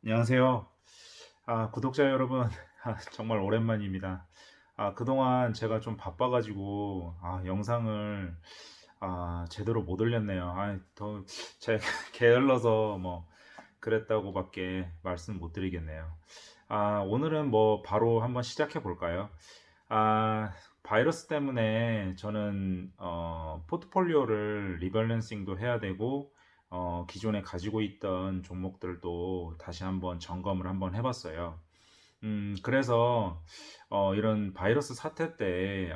안녕하세요. 구독자 여러분, 정말 오랜만입니다. 그동안 제가 좀 바빠가지고, 영상을, 제대로 못 올렸네요. 제, 게을러서 뭐, 그랬다고밖에 말씀 못 드리겠네요. 오늘은 뭐, 바로 한번 시작해 볼까요? 바이러스 때문에 저는, 포트폴리오를 리밸런싱도 해야 되고, 기존에 가지고 있던 종목들도 다시 한번 점검을 한번 해봤어요. 그래서 이런 바이러스 사태 때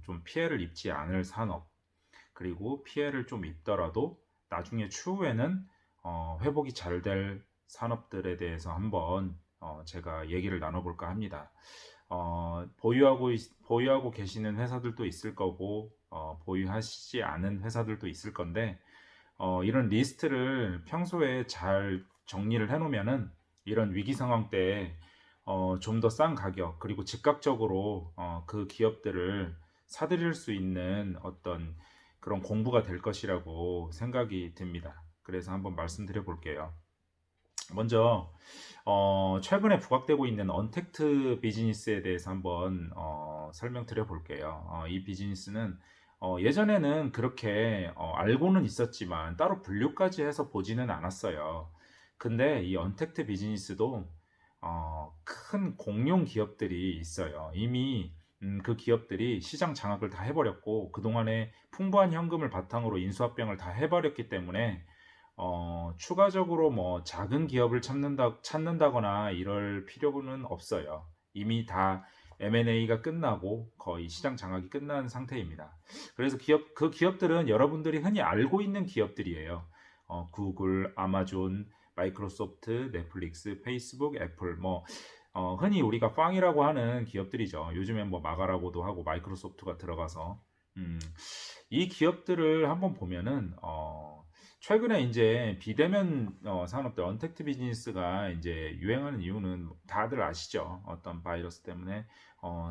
좀 피해를 입지 않을 산업, 그리고 피해를 좀 입더라도 나중에 추후에는 회복이 잘 될 산업들에 대해서 한번 제가 얘기를 나눠볼까 합니다. 보유하고 계시는 회사들도 있을 거고, 보유하시지 않은 회사들도 있을 건데, 이런 리스트를 평소에 잘 정리를 해놓으면은 이런 위기 상황 때 좀 더 싼 가격, 그리고 즉각적으로 그 기업들을 사들일 수 있는 어떤 그런 공부가 될 것이라고 생각이 듭니다. 그래서 한번 말씀드려 볼게요. 먼저 최근에 부각되고 있는 언택트 비즈니스에 대해서 한번 설명드려 볼게요. 이 비즈니스는 예전에는 그렇게 알고는 있었지만 따로 분류까지 해서 보지는 않았어요. 근데 이 언택트 비즈니스도 큰 공룡 기업들이 있어요. 이미 그 기업들이 시장 장악을 다 해버렸고 그동안에 풍부한 현금을 바탕으로 인수합병을 다 해버렸기 때문에 추가적으로 뭐 작은 기업을 찾는다거나 이럴 필요는 없어요. 이미 다 M&A가 끝나고 거의 시장 장악이 끝난 상태입니다. 그래서 그 기업들은 여러분들이 흔히 알고 있는 기업들이에요. 구글, 아마존, 마이크로소프트, 넷플릭스, 페이스북, 애플, 뭐 흔히 우리가 팡이라고 하는 기업들이죠. 요즘엔 뭐 마가라고도 하고 마이크로소프트가 들어가서 음, 이 기업들을 한번 보면은 최근에 이제 비대면 산업들 언택트 비즈니스가 이제 유행하는 이유는 다들 아시죠? 어떤 바이러스 때문에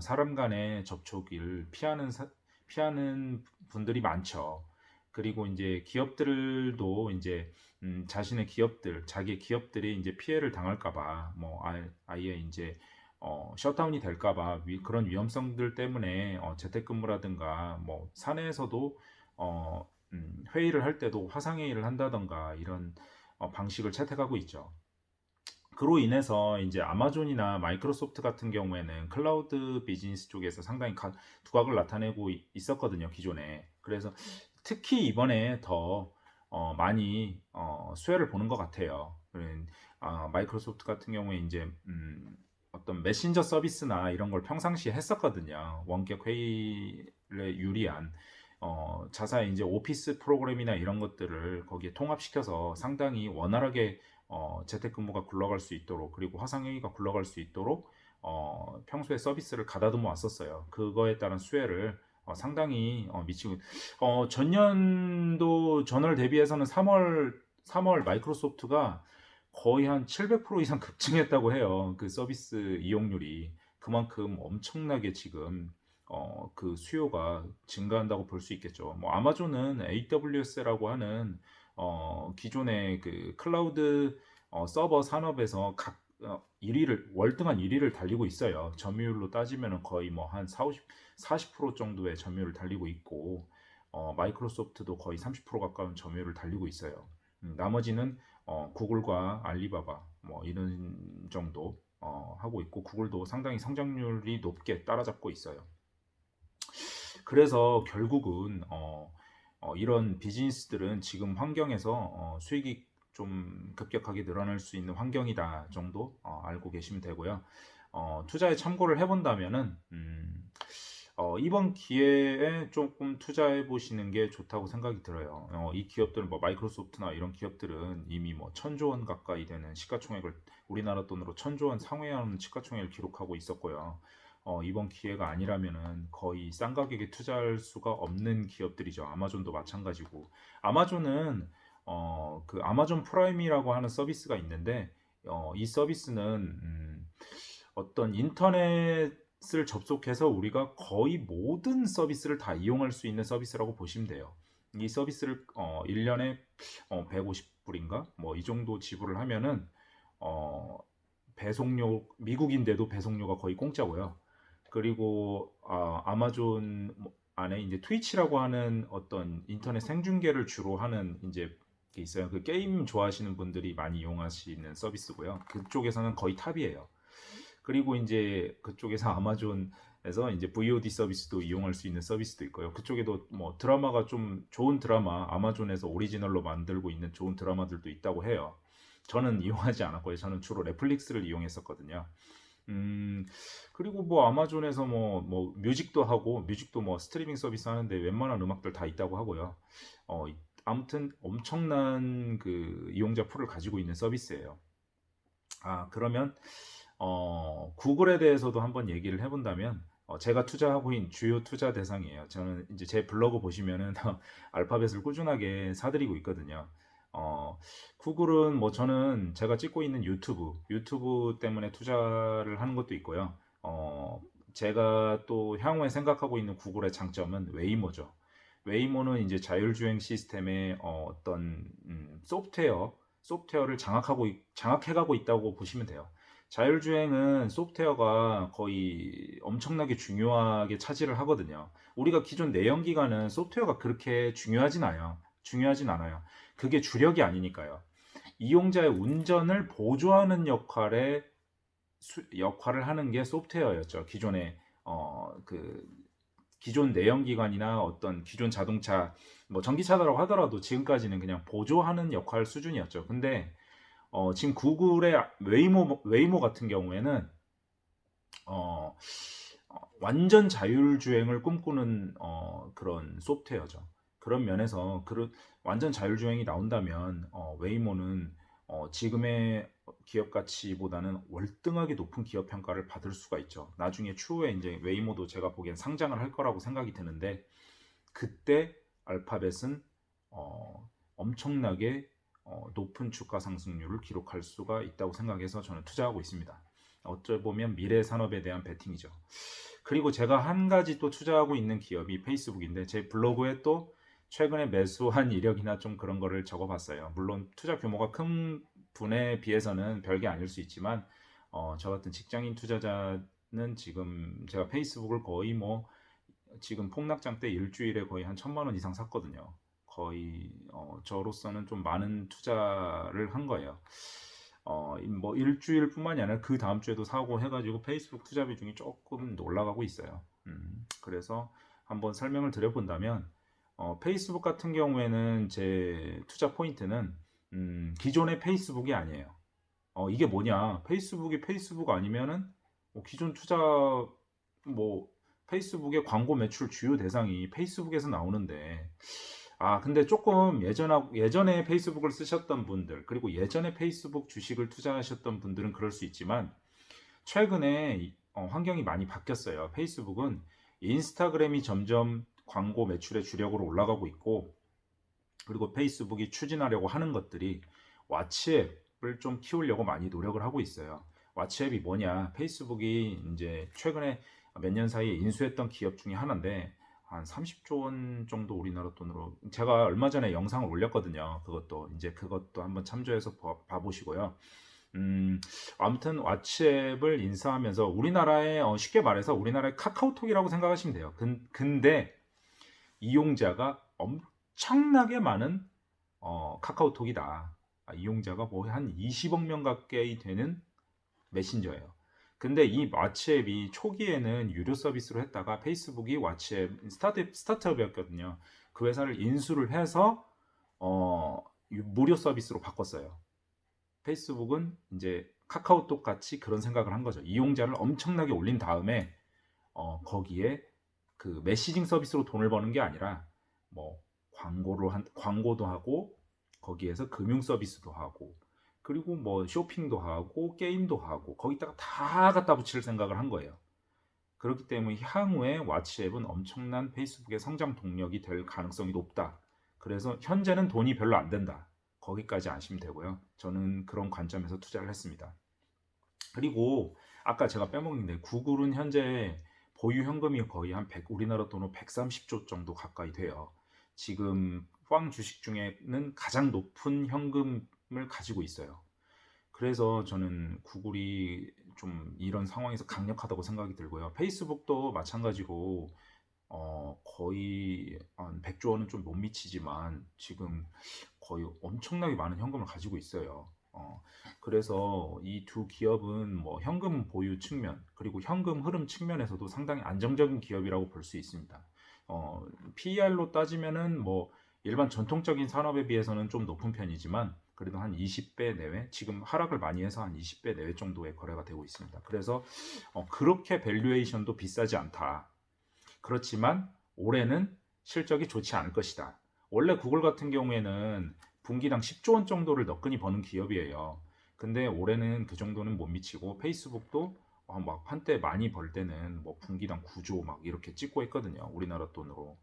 사람 간의 접촉을 피하는 분들이 많죠. 그리고 이제 기업들도 이제 자기 기업들이 이제 피해를 당할까봐 뭐 아예 이제 셧다운이 될까봐 그런 위험성들 때문에 재택근무라든가 뭐 사내에서도 회의를 할 때도 화상회의를 한다던가 이런 방식을 채택하고 있죠. 그로 인해서 이제 아마존이나 마이크로소프트 같은 경우에는 클라우드 비즈니스 쪽에서 상당히 두각을 나타내고 있었거든요, 기존에. 그래서 특히 이번에 더 많이 수혜를 보는 것 같아요. 마이크로소프트 같은 경우에 이제 어떤 메신저 서비스나 이런 걸 평상시에 했었거든요. 원격 회의를 유리한 자사의 이제 오피스 프로그램이나 이런 것들을 거기에 통합시켜서 상당히 원활하게 재택근무가 굴러갈 수 있도록, 그리고 화상회의가 굴러갈 수 있도록 평소에 서비스를 가다듬어 왔었어요. 그거에 따른 수혜를 상당히 미치고 전월 대비해서는 3월 마이크로소프트가 거의 한 700% 이상 급증했다고 해요. 그 서비스 이용률이 그만큼 엄청나게 지금 그 수요가 증가한다고 볼 수 있겠죠. 뭐 아마존은 AWS라고 하는 기존의 그 클라우드 서버 산업에서 1위를 월등한 1위를 달리고 있어요. 점유율로 따지면 거의 뭐 한 40% 정도의 점유율을 달리고 있고 마이크로소프트도 거의 30% 가까운 점유율을 달리고 있어요. 나머지는 구글과 알리바바 뭐 이런 정도 하고 있고 구글도 상당히 성장률이 높게 따라잡고 있어요. 그래서 결국은 이런 비즈니스들은 지금 환경에서 수익이 좀 급격하게 늘어날 수 있는 환경이다 정도 알고 계시면 되고요. 투자에 참고를 해본다면은 이번 기회에 조금 투자해 보시는 게 좋다고 생각이 들어요. 이 기업들은 뭐 마이크로소프트나 이런 기업들은 이미 뭐 천조 원 가까이 되는 시가총액을 우리나라 돈으로 천조 원 상회하는 시가총액을 기록하고 있었고요. 이번 기회가 아니라면은 거의 싼 가격에 투자할 수가 없는 기업들이죠. 아마존도 마찬가지고. 아마존은 그 아마존 프라임이라고 하는 서비스가 있는데 이 서비스는 어떤 인터넷을 접속해서 우리가 거의 모든 서비스를 다 이용할 수 있는 서비스라고 보시면 돼요. 이 서비스를 1년에 150불인가 뭐 이 정도 지불을 하면은 어, 배송료 미국인데도 배송료가 거의 공짜고요. 그리고 아마존 안에 이제 트위치라고 하는 어떤 인터넷 생중계를 주로 하는 이제 게 있어요. 그 게임 좋아하시는 분들이 많이 이용하시는 서비스고요. 그쪽에서는 거의 탑이에요. 그리고 이제 그쪽에서 아마존에서 이제 VOD 서비스도 이용할 수 있는 서비스도 있고요. 그쪽에도 뭐 드라마가 좀 좋은 드라마 아마존에서 오리지널로 만들고 있는 좋은 드라마들도 있다고 해요. 저는 이용하지 않았고요. 저는 주로 넷플릭스를 이용했었거든요. 음, 그리고 뭐 아마존에서 뭐 뮤직도 하고 뮤직도 뭐 스트리밍 서비스 하는데 웬만한 음악들 다 있다고 하고요. 어, 아무튼 엄청난 그 이용자 풀을 가지고 있는 서비스예요. 그러면 구글에 대해서도 한번 얘기를 해본다면 제가 투자하고 있는 주요 투자 대상이에요. 저는 이제 제 블로그 보시면은 알파벳을 꾸준하게 사들이고 있거든요. 어, 구글은 뭐 저는 제가 찍고 있는 유튜브 때문에 투자를 하는 것도 있고요. 제가 또 향후에 생각하고 있는 구글의 장점은 웨이모죠. 웨이모는 이제 자율주행 시스템의 어떤 소프트웨어를 장악해가고 있다고 보시면 돼요. 자율주행은 소프트웨어가 거의 엄청나게 중요하게 차지를 하거든요. 우리가 기존 내연기관은 소프트웨어가 그렇게 중요하진 않아요. 그게 주력이 아니니까요. 이용자의 운전을 보조하는 역할을 하는 게 소프트웨어였죠. 그 기존 내연기관이나 어떤 기존 자동차, 뭐 전기차라고 하더라도 지금까지는 그냥 보조하는 역할 수준이었죠. 근데 지금 구글의 웨이모 같은 경우에는 어, 완전 자율주행을 꿈꾸는 그런 소프트웨어죠. 그런 면에서 완전 자율주행이 나온다면 웨이모는 지금의 기업 가치보다는 월등하게 높은 기업 평가를 받을 수가 있죠. 나중에 추후에 이제 웨이모도 제가 보기엔 상장을 할 거라고 생각이 드는데 그때 알파벳은 엄청나게 높은 주가 상승률을 기록할 수가 있다고 생각해서 저는 투자하고 있습니다. 어쩌 보면 미래 산업에 대한 베팅이죠. 그리고 제가 한 가지 또 투자하고 있는 기업이 페이스북인데 제 블로그에 또 최근에 매수한 이력이나 좀 그런 거를 적어봤어요. 물론 투자 규모가 큰 분에 비해서는 별게 아닐 수 있지만 저 같은 직장인 투자자는 지금 제가 페이스북을 거의 뭐 지금 폭락장 때 일주일에 거의 한 1,000만 원 이상 샀거든요. 거의 저로서는 좀 많은 투자를 한 거예요. 뭐 일주일뿐만이 아니라 그 다음 주에도 사고 해가지고 페이스북 투자 비중이 조금 올라가고 있어요. 그래서 한번 설명을 드려본다면 페이스북 같은 경우에는 제 투자 포인트는 기존의 페이스북이 아니에요. 이게 뭐냐? 페이스북이 페이스북 아니면은 기존 투자 뭐 페이스북의 광고 매출 주요 대상이 페이스북에서 나오는데 근데 조금 예전에 페이스북을 쓰셨던 분들 그리고 예전에 페이스북 주식을 투자하셨던 분들은 그럴 수 있지만 최근에 환경이 많이 바뀌었어요. 페이스북은 인스타그램이 점점 광고 매출의 주력으로 올라가고 있고 그리고 페이스북이 추진하려고 하는 것들이 왓츠앱을 좀 키우려고 많이 노력을 하고 있어요. 왓츠앱이 뭐냐? 페이스북이 이제 최근에 몇 년 사이에 인수했던 기업 중에 하나인데 한 30조 원 정도 우리나라 돈으로 제가 얼마 전에 영상을 올렸거든요. 그것도 한번 참조해서 봐보시고요. 아무튼 왓츠앱을 인수하면서 우리나라의 쉽게 말해서 우리나라의 카카오톡이라고 생각하시면 돼요. 근데 이용자가 엄청나게 많은 카카오톡이다. 이용자가 뭐 한 20억 명 가까이 되는 메신저예요. 근데 이 왓츠앱이 초기에는 유료 서비스로 했다가 페이스북이 왓츠앱 스타트업이었거든요. 그 회사를 인수를 해서 무료 서비스로 바꿨어요. 페이스북은 이제 카카오톡 같이 그런 생각을 한 거죠. 이용자를 엄청나게 올린 다음에 거기에 그 메시징 서비스로 돈을 버는 게 아니라 뭐 광고도 하고 거기에서 금융 서비스도 하고 그리고 뭐 쇼핑도 하고 게임도 하고 거기다가 다 갖다 붙일 생각을 한 거예요. 그렇기 때문에 향후에 왓츠앱은 엄청난 페이스북의 성장 동력이 될 가능성이 높다. 그래서 현재는 돈이 별로 안 된다. 거기까지 아시면 되고요. 저는 그런 관점에서 투자를 했습니다. 그리고 아까 제가 빼먹는데 구글은 현재 보유 현금이 거의 우리나라 돈으로 130조 정도 가까이 돼요. 지금 주식 중에는 가장 높은 현금을 가지고 있어요. 그래서 저는 구글이 좀 이런 상황에서 강력하다고 생각이 들고요. 페이스북도 마찬가지로 거의 한 100조 원은 좀 못 미치지만 지금 거의 엄청나게 많은 현금을 가지고 있어요. 그래서 이 두 기업은 뭐 현금 보유 측면 그리고 현금 흐름 측면에서도 상당히 안정적인 기업이라고 볼 수 있습니다. PER로 따지면은 뭐 일반 전통적인 산업에 비해서는 좀 높은 편이지만 그래도 한 20배 내외, 지금 하락을 많이 해서 한 20배 내외 정도의 거래가 되고 있습니다. 그래서 그렇게 밸류에이션도 비싸지 않다. 그렇지만 올해는 실적이 좋지 않을 것이다. 원래 구글 같은 경우에는 분기당 10조 원 정도를 너끈히 버는 기업이에요. 근데 올해는 그 정도는 못 미치고 페이스북도 막 한때 많이 벌 때는 뭐 분기당 9조 막 이렇게 찍고 했거든요. 우리나라 돈으로.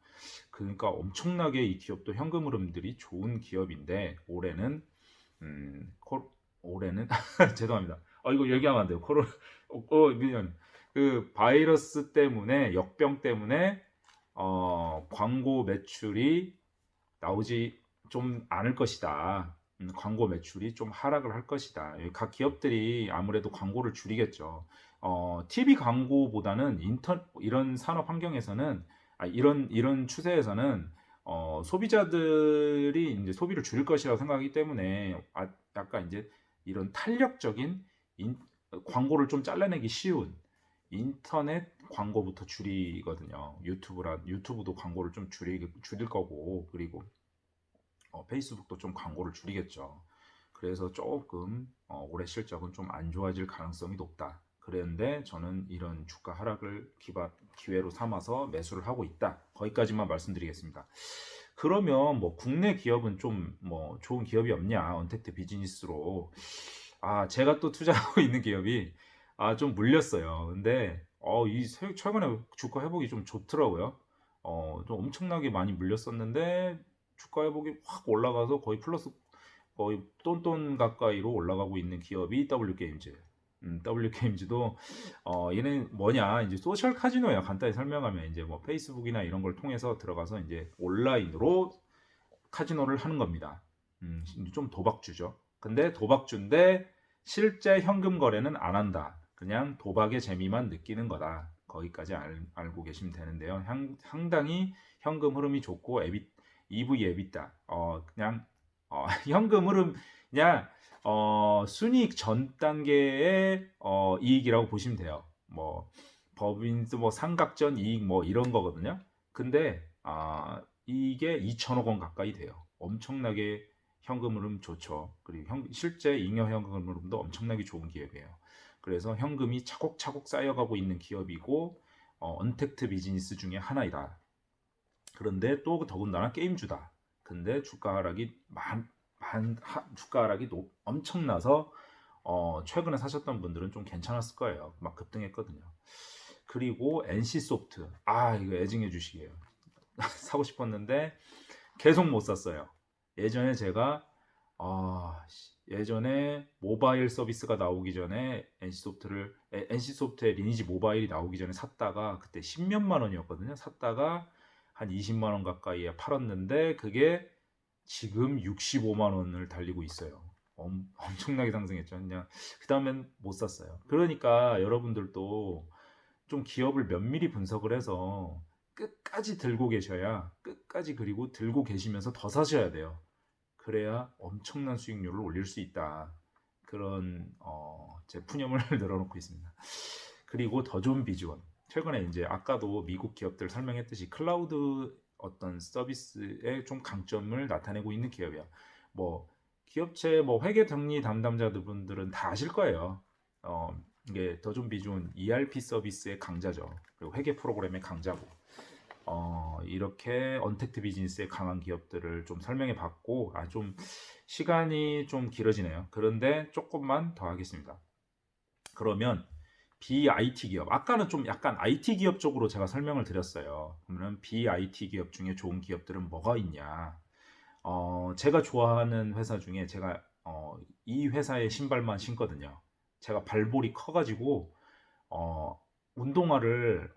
그러니까 엄청나게 이 기업도 현금 흐름들이 좋은 기업인데 올해는 음, 올해는 죄송합니다. 이거 얘기하면 안 돼요. 그냥 그 바이러스 때문에 역병 때문에 광고 매출이 나오지 좀 않을 것이다. 광고 매출이 좀 하락을 할 것이다. 각 기업들이 아무래도 광고를 줄이겠죠. TV 광고보다는 이런 산업 환경에서는 이런 추세에서는 소비자들이 이제 소비를 줄일 것이라고 생각하기 때문에 약간 이제 이런 탄력적인 광고를 좀 잘라내기 쉬운 인터넷 광고부터 줄이거든요. 유튜브도 광고를 좀 줄일 거고 그리고 페이스북도 좀 광고를 줄이겠죠. 그래서 조금 올해 실적은 좀 안 좋아질 가능성이 높다. 그런데 저는 이런 주가 하락을 기회로 삼아서 매수를 하고 있다. 거기까지만 말씀드리겠습니다. 그러면 뭐 국내 기업은 좀 뭐 좋은 기업이 없냐? 언택트 비즈니스로. 제가 또 투자하고 있는 기업이 좀 물렸어요. 근데 최근에 주가 회복이 좀 좋더라고요. 좀 엄청나게 많이 물렸었는데 주가 회복이 확 올라가서 거의 플러스 거의 똔똔 가까이로 올라가고 있는 기업이 W게임즈. W게임즈도 얘는 뭐냐 이제 소셜 카지노야. 간단히 설명하면 이제 뭐 페이스북이나 이런 걸 통해서 들어가서 이제 온라인으로 카지노를 하는 겁니다. 좀 도박주죠. 근데 도박주인데 실제 현금 거래는 안 한다. 그냥 도박의 재미만 느끼는 거다. 거기까지 알고 계시면 되는데요. 상당히 현금 흐름이 좋고 EV EBITDA 그냥 현금 흐름 그냥 순이익 전 단계의 이익이라고 보시면 돼요. 뭐 법인세 뭐 상각전 이익 뭐 이런 거거든요. 근데 이게 2천억 원 가까이 돼요. 엄청나게 현금 흐름 좋죠. 그리고 실제 잉여 현금 흐름도 엄청나게 좋은 기업이에요. 그래서 현금이 차곡차곡 쌓여가고 있는 기업이고 언택트 비즈니스 중에 하나이다. 그런데 또 더군다나 게임주다. 근데 주가 하락이 엄청나서 최근에 사셨던 분들은 좀 괜찮았을 거예요. 막 급등했거든요. 그리고 NC소프트 이거 애증해 주시게요. 사고 싶었는데 계속 못 샀어요. 예전에 제가 예전에 모바일 서비스가 나오기 전에 NC소프트의 리니지 모바일이 나오기 전에 샀다가 그때 10몇만 원이었거든요. 샀다가 한 20만 원 가까이에 팔았는데 그게 지금 65만 원을 달리고 있어요. 엄청나게 상승했죠. 그냥 그 다음엔 못 샀어요. 그러니까 여러분들도 좀 기업을 면밀히 분석을 해서 끝까지 들고 계셔야 끝까지 그리고 들고 계시면서 더 사셔야 돼요. 그래야 엄청난 수익률을 올릴 수 있다. 그런 제 푸념을 늘어놓고 있습니다. 그리고 더 좋은 비주얼. 최근에 이제 아까도 미국 기업들 설명했듯이 클라우드 어떤 서비스의 좀 강점을 나타내고 있는 기업이야. 뭐 기업체 뭐 회계 정리 담당자분들은 다 아실 거예요. 이게 더 좋은 비주얼 ERP 서비스의 강자죠. 그리고 회계 프로그램의 강자고. 이렇게 언택트 비즈니스에 강한 기업들을 좀 설명해 봤고 좀 시간이 좀 길어지네요. 그런데 조금만 더 하겠습니다. 그러면 BIT 기업 아까는 좀 약간 IT 기업 쪽으로 제가 설명을 드렸어요. 그러면 BIT 기업 중에 좋은 기업들은 뭐가 있냐? 제가 좋아하는 회사 중에 제가 이 회사의 신발만 신거든요. 제가 발볼이 커가지고 운동화를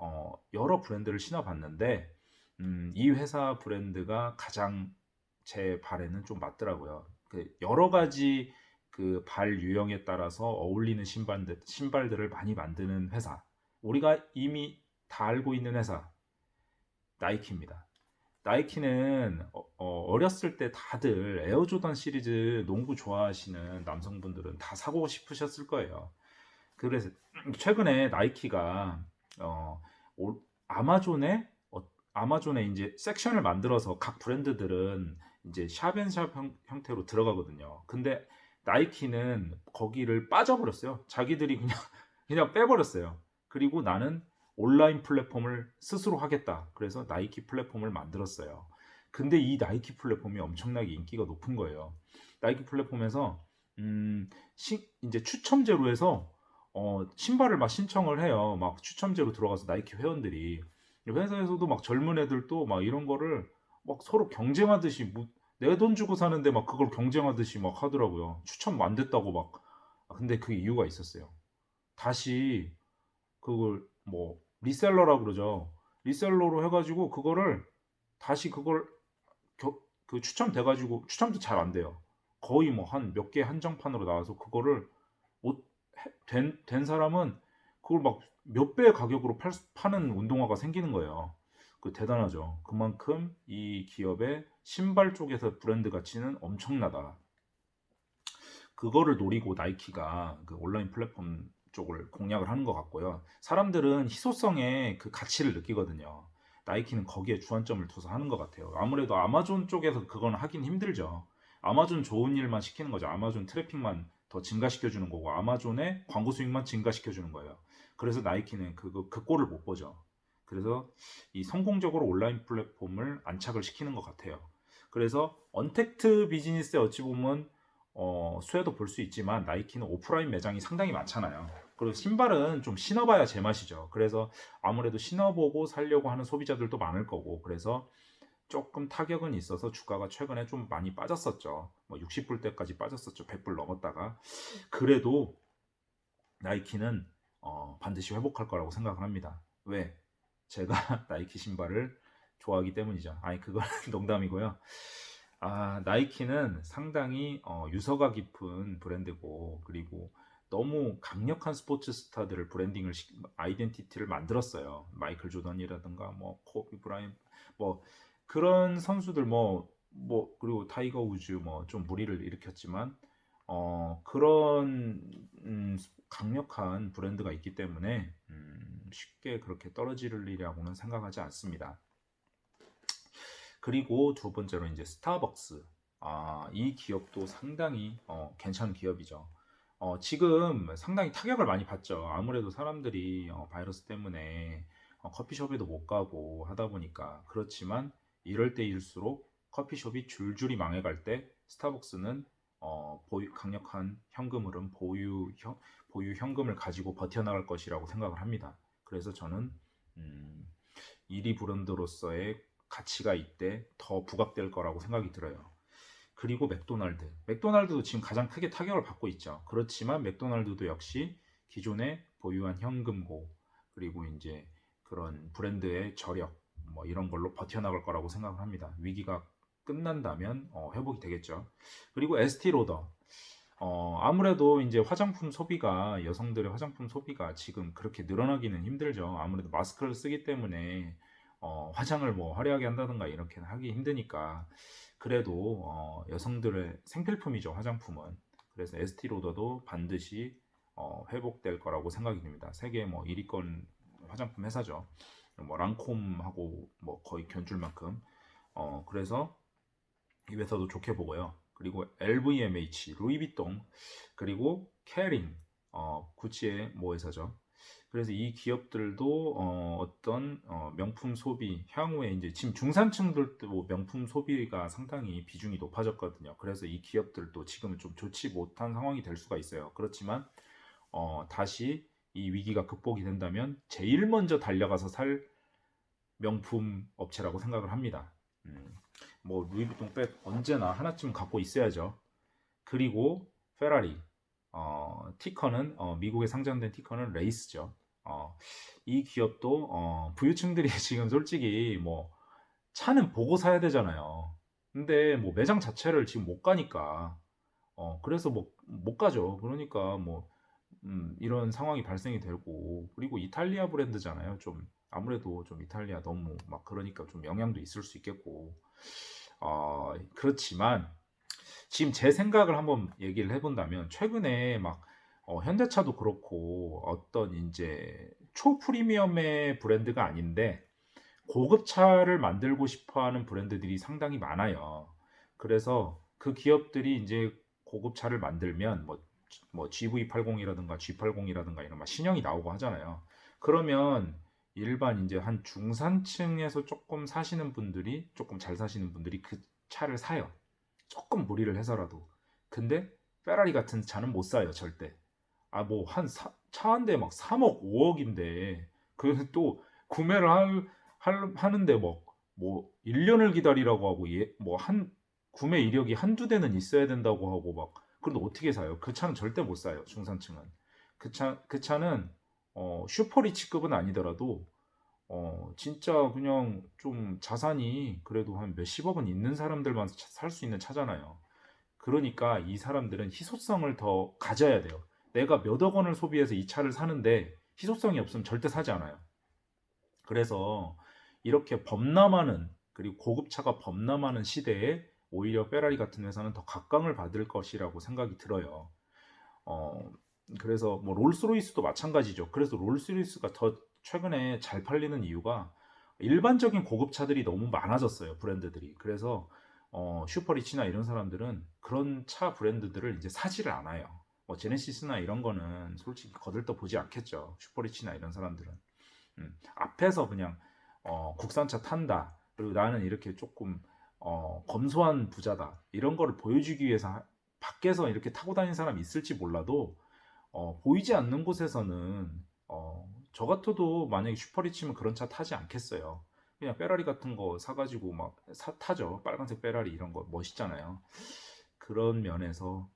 여러 브랜드를 신어봤는데 이 회사 브랜드가 가장 제 발에는 좀 맞더라고요. 여러 가지 그 발 유형에 따라서 어울리는 신발들을 많이 만드는 회사. 우리가 이미 다 알고 있는 회사, 나이키입니다. 나이키는 어렸을 때 다들 에어조던 시리즈 농구 좋아하시는 남성분들은 다 사고 싶으셨을 거예요. 그래서 최근에 나이키가 어, 아마존에 아마존에 이제 섹션을 만들어서 각 브랜드들은 이제 샵앤샵 형태로 들어가거든요. 근데 나이키는 거기를 빠져버렸어요. 자기들이 그냥 그냥 빼버렸어요. 그리고 나는 온라인 플랫폼을 스스로 하겠다. 그래서 나이키 플랫폼을 만들었어요. 근데 이 나이키 플랫폼이 엄청나게 인기가 높은 거예요. 나이키 플랫폼에서 이제 추첨제로 해서 신발을 막 신청을 해요. 막 추첨제로 들어가서 나이키 회원들이 회사에서도 막 젊은 애들도 막 이런 거를 막 서로 경쟁하듯이 내 돈 주고 사는데 막 그걸 경쟁하듯이 막 하더라고요. 추첨 안 됐다고 막. 근데 그 이유가 있었어요. 다시 그걸 뭐 리셀러라고 그러죠. 리셀러로 해가지고 그거를 다시 그걸 그 추첨돼 가지고 추첨도 잘 안 돼요. 거의 뭐 한 몇 개 한정판으로 나와서 그거를 못 된 사람은 그걸 막 몇 배의 가격으로 파는 운동화가 생기는 거예요. 그 대단하죠. 그만큼 이 기업의 신발 쪽에서 브랜드 가치는 엄청나다. 그거를 노리고 나이키가 그 온라인 플랫폼 쪽을 공략을 하는 것 같고요. 사람들은 희소성에 그 가치를 느끼거든요. 나이키는 거기에 주안점을 둬서 하는 것 같아요. 아무래도 아마존 쪽에서 그건 하긴 힘들죠. 아마존 좋은 일만 시키는 거죠. 아마존 트래픽만 더 증가시켜주는 거고, 아마존의 광고 수익만 증가시켜주는 거예요. 그래서 나이키는 그 꼴을 못 보죠. 그래서 이 성공적으로 온라인 플랫폼을 안착을 시키는 것 같아요. 그래서 언택트 비즈니스에 어찌 보면 수혜도 볼 수 있지만 나이키는 오프라인 매장이 상당히 많잖아요. 그리고 신발은 좀 신어봐야 제맛이죠. 그래서 아무래도 신어보고 살려고 하는 소비자들도 많을 거고, 그래서 조금 타격은 있어서 주가가 최근에 좀 많이 빠졌었죠. 뭐 60불대까지 빠졌었죠. 100불 넘었다가. 그래도 나이키는 반드시 회복할 거라고 생각을 합니다. 왜? 제가 나이키 신발을 좋아하기 때문이죠. 아니, 그건 농담이고요. 나이키는 상당히 유서가 깊은 브랜드고, 그리고 너무 강력한 스포츠 스타들을 아이덴티티를 만들었어요. 마이클 조던이라든가 뭐 코비 브라이언트 뭐 그런 선수들 그리고 타이거 우즈 뭐 좀 무리를 일으켰지만 그런 강력한 브랜드가 있기 때문에 쉽게 그렇게 떨어질 일이라고는 생각하지 않습니다. 그리고 두 번째로 이제 스타벅스. 이 기업도 상당히 괜찮은 기업이죠. 지금 상당히 타격을 많이 받죠. 아무래도 사람들이 바이러스 때문에 커피숍에도 못 가고 하다 보니까. 그렇지만 이럴 때일수록 커피숍이 줄줄이 망해갈 때 스타벅스는 강력한 현금 흐름, 보유 현금을 가지고 버텨나갈 것이라고 생각을 합니다. 그래서 저는 1위 브랜드로서의 가치가 이때 더 부각될 거라고 생각이 들어요. 그리고 맥도날드도 지금 가장 크게 타격을 받고 있죠. 그렇지만 맥도날드도 역시 기존에 보유한 현금고, 그리고 이제 그런 브랜드의 저력 뭐 이런 걸로 버텨나갈 거라고 생각을 합니다. 위기가 끝난다면 회복이 되겠죠. 그리고 에스티로더. 아무래도 이제 여성들의 화장품 소비가 지금 그렇게 늘어나기는 힘들죠. 아무래도 마스크를 쓰기 때문에 화장을 뭐 화려하게 한다든가 이렇게 하기 힘드니까. 그래도 여성들의 생필품이죠, 화장품은. 그래서 에스티로더도 반드시 회복될 거라고 생각이 듭니다. 세계 뭐 1위권 화장품 회사죠. 뭐 랑콤하고 뭐 거의 견줄 만큼. 그래서 이 회사도 좋게 보고요. 그리고 LVMH, 루이비통, 그리고 캐링, 구찌의 모 회사죠. 그래서 이 기업들도 어떤 명품 소비 향후에 이제 지금 중산층들도 명품 소비가 상당히 비중이 높아졌거든요. 그래서 이 기업들도 지금은 좀 좋지 못한 상황이 될 수가 있어요. 그렇지만 다시 이 위기가 극복이 된다면 제일 먼저 달려가서 살 명품 업체라고 생각을 합니다. 뭐 루이비통 백 언제나 하나쯤 갖고 있어야죠. 그리고 페라리, 티커는 미국에 상장된 티커는 레이스죠. 이 기업도 부유층들이 지금 솔직히 뭐 차는 보고 사야 되잖아요. 근데 뭐 매장 자체를 지금 못 가니까 그래서 뭐 못 가죠. 그러니까 뭐 이런 상황이 발생이 되고, 그리고 이탈리아 브랜드잖아요. 좀 아무래도 좀 이탈리아 너무 막 그러니까 좀 영향도 있을 수 있겠고. 그렇지만 지금 제 생각을 한번 얘기를 해본다면, 최근에 막 현대차도 그렇고 어떤 이제 초프리미엄의 브랜드가 아닌데 고급차를 만들고 싶어하는 브랜드들이 상당히 많아요. 그래서 그 기업들이 이제 고급차를 만들면 뭐 GV80이라든가 G80이라든가 이런 막 신형이 나오고 하잖아요. 그러면 일반 이제 한 중산층에서 조금 사시는 분들이, 조금 잘 사시는 분들이 그 차를 사요. 조금 무리를 해서라도. 근데 페라리 같은 차는 못 사요, 절대. 뭐 한 차 한 대 막 3억, 5억인데 그 또 구매를 하는데 뭐 1년을 기다리라고 하고, 뭐 구매 이력이 한두 대는 있어야 된다고 하고 막. 그런데 어떻게 사요? 그 차는 절대 못 사요, 중산층은. 그 차는 슈퍼리치급은 아니더라도 진짜 그냥 좀 자산이 그래도 한 몇십억은 있는 사람들만 살 수 있는 차잖아요. 그러니까 이 사람들은 희소성을 더 가져야 돼요. 내가 몇억 원을 소비해서 이 차를 사는데 희소성이 없으면 절대 사지 않아요. 그래서 이렇게 범람하는, 그리고 고급차가 범람하는 시대에 오히려 페라리 같은 회사는 더 각광을 받을 것이라고 생각이 들어요. 어, 그래서 뭐 롤스로이스도 마찬가지죠. 그래서 롤스로이스가 더 최근에 잘 팔리는 이유가 일반적인 고급차들이 너무 많아졌어요, 브랜드들이. 그래서 슈퍼리치나 이런 사람들은 그런 차 브랜드들을 이제 사지를 않아요. 뭐 제네시스나 이런 거는 솔직히 거들떠 보지 않겠죠. 슈퍼리치나 이런 사람들은. 앞에서 그냥 국산차 탄다. 그리고 나는 이렇게 조금 검소한 부자다. 이런 거를 보여주기 위해서 밖에서 이렇게 타고 다니는 사람이 있을지 몰라도 보이지 않는 곳에서는 저 같아도 만약에 슈퍼리치면 그런 차 타지 않겠어요. 그냥 페라리 같은 거 사가지고 막 타죠. 빨간색 페라리 이런 거 멋있잖아요. 그런 면에서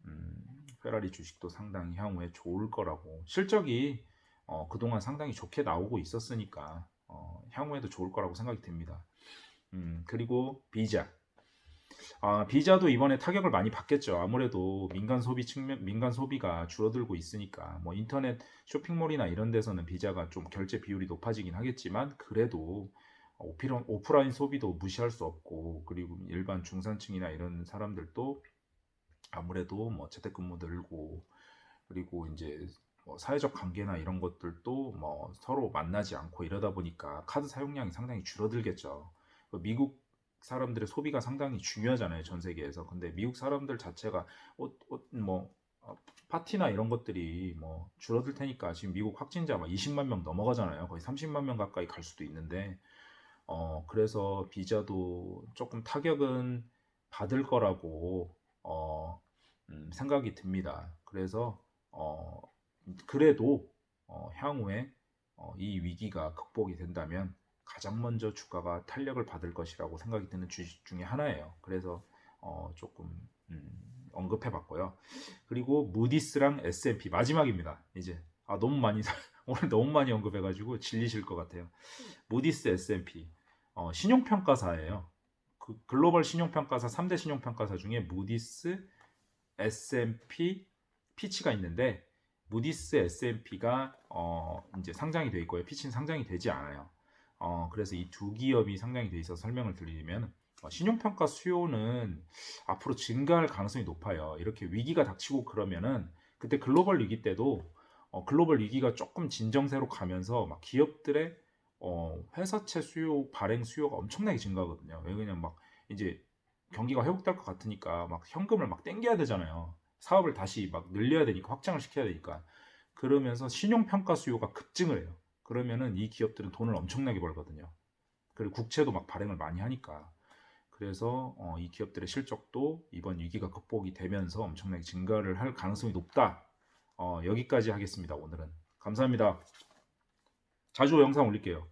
페라리 주식도 상당히 향후에 좋을 거라고, 실적이 그동안 상당히 좋게 나오고 있었으니까 향후에도 좋을 거라고 생각이 듭니다. 그리고 비자도 이번에 타격을 많이 받겠죠. 아무래도 민간 소비가 줄어들고 있으니까. 뭐 인터넷 쇼핑몰이나 이런 데서는 비자가 좀 결제 비율이 높아지긴 하겠지만, 그래도 오프라인 소비도 무시할 수 없고, 그리고 일반 중산층이나 이런 사람들도 아무래도 뭐 재택근무 늘고, 그리고 이제 뭐 사회적 관계나 이런 것들도 뭐 서로 만나지 않고 이러다 보니까 카드 사용량이 상당히 줄어들겠죠. 미국 사람들의 소비가 상당히 중요하잖아요, 전 세계에서. 근데 미국 사람들 자체가 뭐 파티나 이런 것들이 뭐 줄어들 테니까, 지금 미국 확진자 막 20만 명 넘어가잖아요. 거의 30만 명 가까이 갈 수도 있는데, 그래서 비자도 조금 타격은 받을 거라고 생각이 듭니다. 그래서 어, 그래도 향후에 이 위기가 극복이 된다면 가장 먼저 주가가 탄력을 받을 것이라고 생각이 드는 주식 중에 하나예요. 그래서 조금 언급해 봤고요. 그리고 무디스랑 S&P 마지막입니다. 이제 너무 많이 오늘 너무 많이 언급해 가지고 질리실 것 같아요. 무디스, S&P 신용평가사예요. 그 글로벌 신용평가사 3대 신용평가사 중에 무디스, S&P, 피치가 있는데, 무디스, S&P가 이제 상장이 돼 있고요. 피치는 상장이 되지 않아요. 그래서 이 두 기업이 상장이 돼 있어서 설명을 드리면, 신용평가 수요는 앞으로 증가할 가능성이 높아요. 이렇게 위기가 닥치고 그러면은, 그때 글로벌 위기 때도 글로벌 위기가 조금 진정세로 가면서 막 기업들의 회사채 수요, 발행 수요가 엄청나게 증가하거든요. 왜 그냥 막 이제 경기가 회복될 것 같으니까 막 현금을 막 땡겨야 되잖아요. 사업을 다시 막 늘려야 되니까, 확장을 시켜야 되니까. 그러면서 신용평가 수요가 급증을 해요. 그러면은 이 기업들은 돈을 엄청나게 벌거든요. 그리고 국채도 막 발행을 많이 하니까. 그래서 이 기업들의 실적도 이번 위기가 극복이 되면서 엄청나게 증가를 할 가능성이 높다. 여기까지 하겠습니다. 오늘은 감사합니다. 자주 영상 올릴게요.